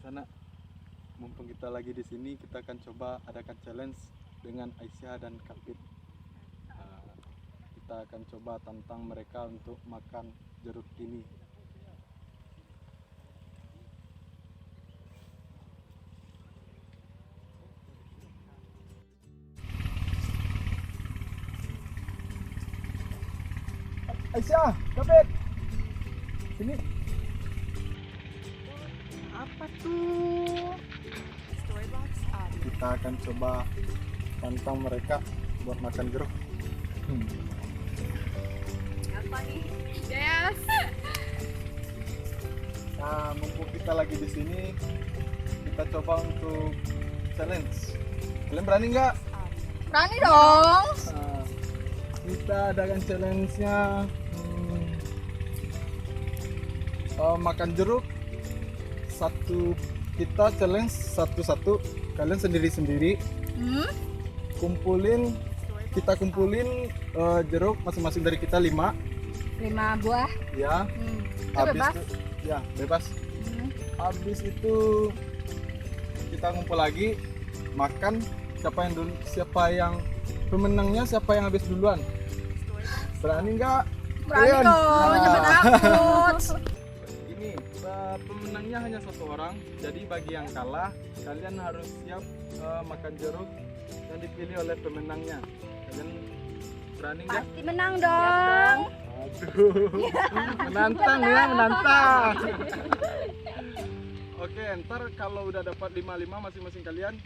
sana. Mumpung kita lagi di sini, kita akan coba adakan challenge dengan Aisyah dan Kapit. Kita akan coba tantang mereka untuk makan jeruk ini. Aisyah, Kapit, sini. Apa tuh? Kita akan coba tantang mereka buat makan jeruk. Apa nih? Yes. Nah, mumpung kita lagi di sini, kita coba untuk challenge. Kalian berani nggak? Berani dong. Nah, kita adakan challenge-nya makan jeruk. Kita challenge satu-satu, kalian sendiri-sendiri. Kita kumpulin jeruk masing-masing dari kita 5 buah. ya. Itu bebas? Ya, bebas. Habis itu kita ngumpul lagi, makan. Siapa yang pemenangnya, siapa yang habis duluan. Berani nggak? Berani Kalian? dong, jangan takut. Ini pemenangnya hanya 1 orang. Jadi bagi yang kalah, kalian harus siap makan jeruk yang dipilih oleh pemenangnya. Kalian berani nggak? Pasti menang dong. Aduh, menantang ya, menantang. Oke, ntar kalau udah dapat 5-5 masing-masing kalian,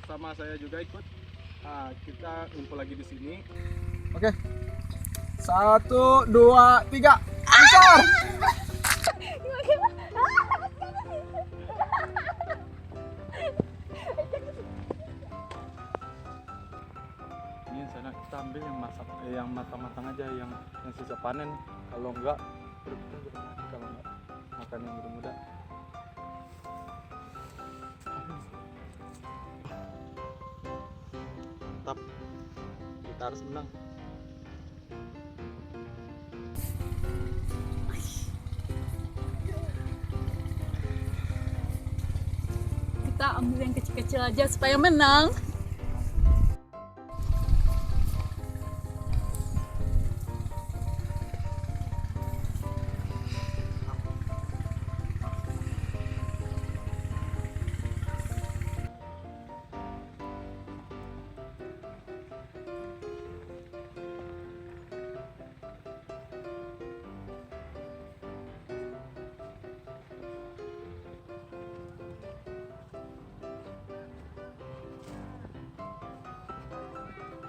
sama saya juga ikut. Nah, kita ngumpul lagi di sini. Oke, 1, 2, 3, besar. Ini sana kita ambil yang masak, yang matang-matang aja, yang sisa panen. Kalau enggak, kalau enggak makan yang muda-muda. Tetap kita harus menang. Kita ambil yang kecil-kecil aja supaya menang.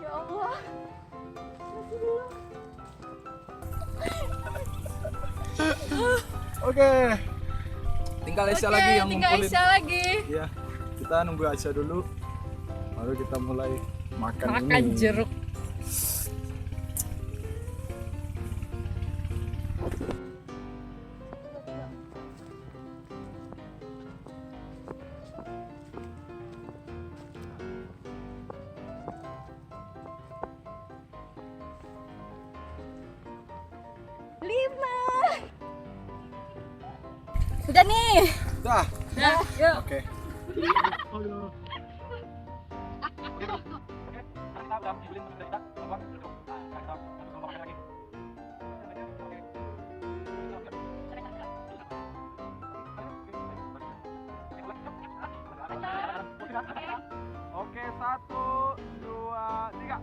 Ya Allah. Masih belum. Oke. Tinggal Aisyah lagi yang tinggal ngumpulin. Aisyah lagi. Iya, kita nunggu Aisyah dulu. Baru kita mulai makan Makan ini. jeruk. Lima. Sudah nih. Dah. Dah, yuk. Oke. Oke, 1, 2, 3.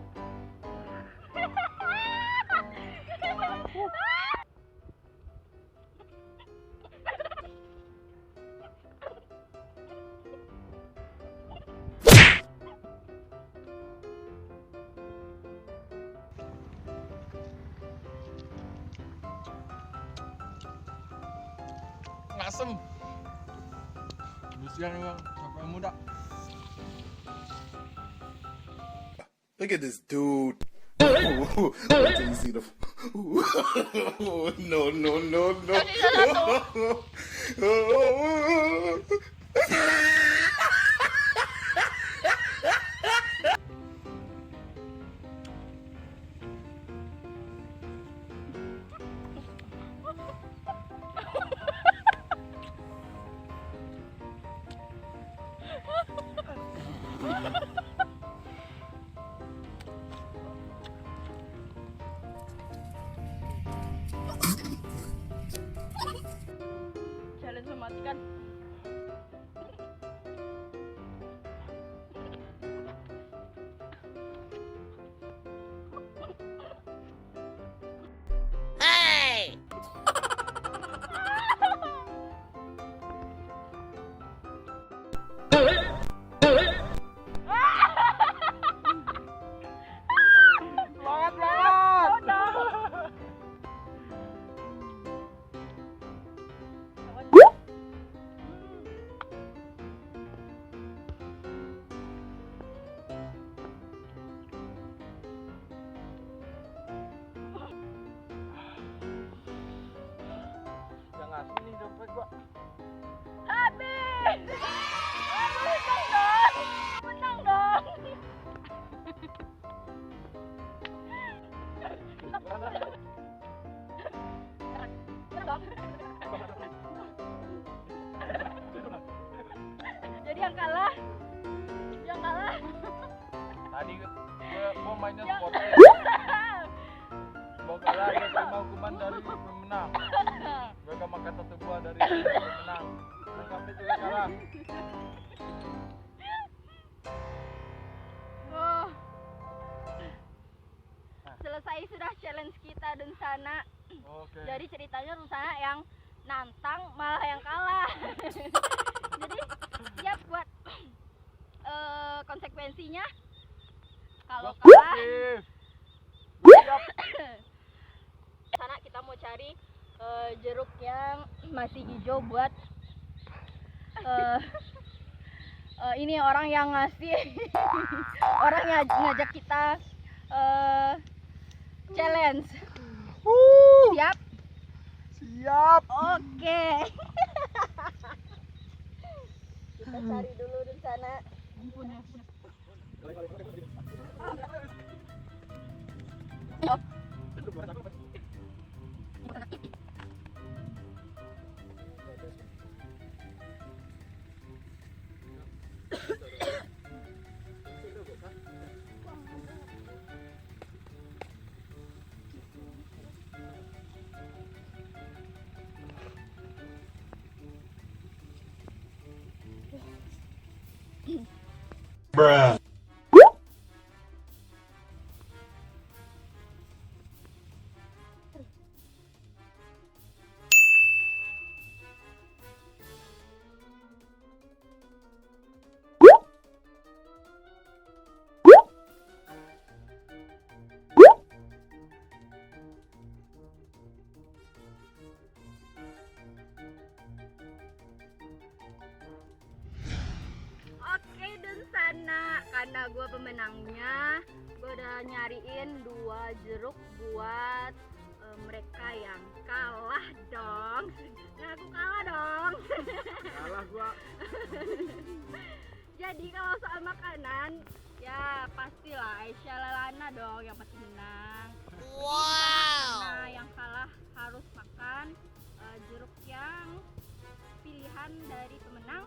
Ngasem. Busian memang sampai muda. Look at this dude. Ooh, wait till you see the. No, no, no, no. matikan. Semangat, semangat. Yang ngasih nih dompet gua. Habis. Menang dong. Menang dong. Jadi yang kalah. Yang kalah. Tadi gua mainnya sport. Gua kalah, gua terima hukuman dari pemenang. Gua gak makan satu buah dari pemenang. Gua sampai juga kalah. Oh. Selesai sudah challenge kita dan sana. Oke. Jadi ceritanya Rusana yang nantang malah yang kalah. Jadi siap buat konsekuensinya. Kalau kalah, Siap. sana kita mau cari jeruk yang masih hijau buat ini orang yang ngasih orang yang ngajak kita challenge. Siap? Siap. Oke. Kita cari dulu di sana. Bruh. Oke dan sana, karena gue pemenangnya, gue udah nyariin 2 jeruk buat mereka yang kalah dong. Nah, aku kalah dong. Kalah gua. Jadi kalau soal makanan, ya pastilah Aisyah Lalana dong yang pasti menang. Wow. Nah, yang kalah harus makan jeruk yang pilihan dari pemenang.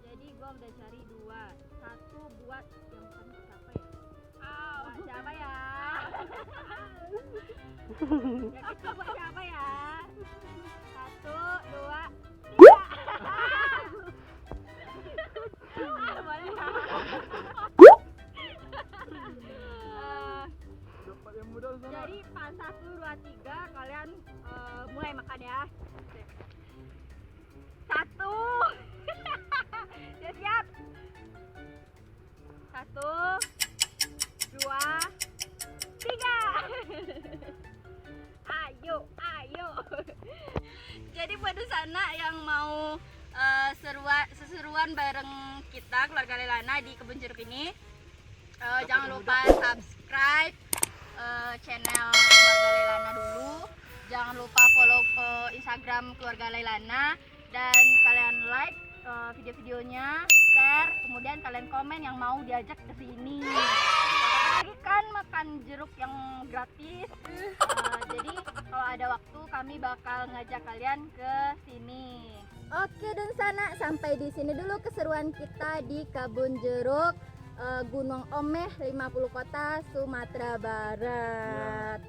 Jadi gua udah cari 2. Satu buat yang bukan siapa ya? Buat siapa ya? Yang itu buat siapa ya? 1, 2, 3. Boleh. Dapat yang mudah sana. Jadi pas 1, 2, 3 kalian mulai makan ya. 1. Siap. 1, 2, 3. Ayo. Jadi buat di sana yang mau seseruan bareng kita keluarga Lelana di kebun jeruk ini, jangan lupa subscribe channel keluarga Lelana dulu. Jangan lupa follow Instagram keluarga Lelana dan kalian like video-videonya, share, kemudian kalian komen yang mau diajak ke sini. Lagi kan makan jeruk yang gratis. Jadi kalau ada waktu kami bakal ngajak kalian ke sini. Oke dan sana, sampai di sini dulu keseruan kita di kebun jeruk Gunung Omeh 50 Kota Sumatera Barat.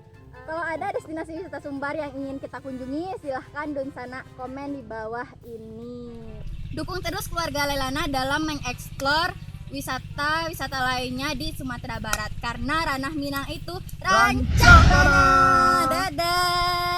Kalau ada destinasi wisata Sumbar yang ingin kita kunjungi, silahkan Dun Sana komen di bawah ini. Dukung terus keluarga Leilana dalam mengeksplor wisata lainnya di Sumatera Barat, karena ranah Minang itu rancak. Dadah.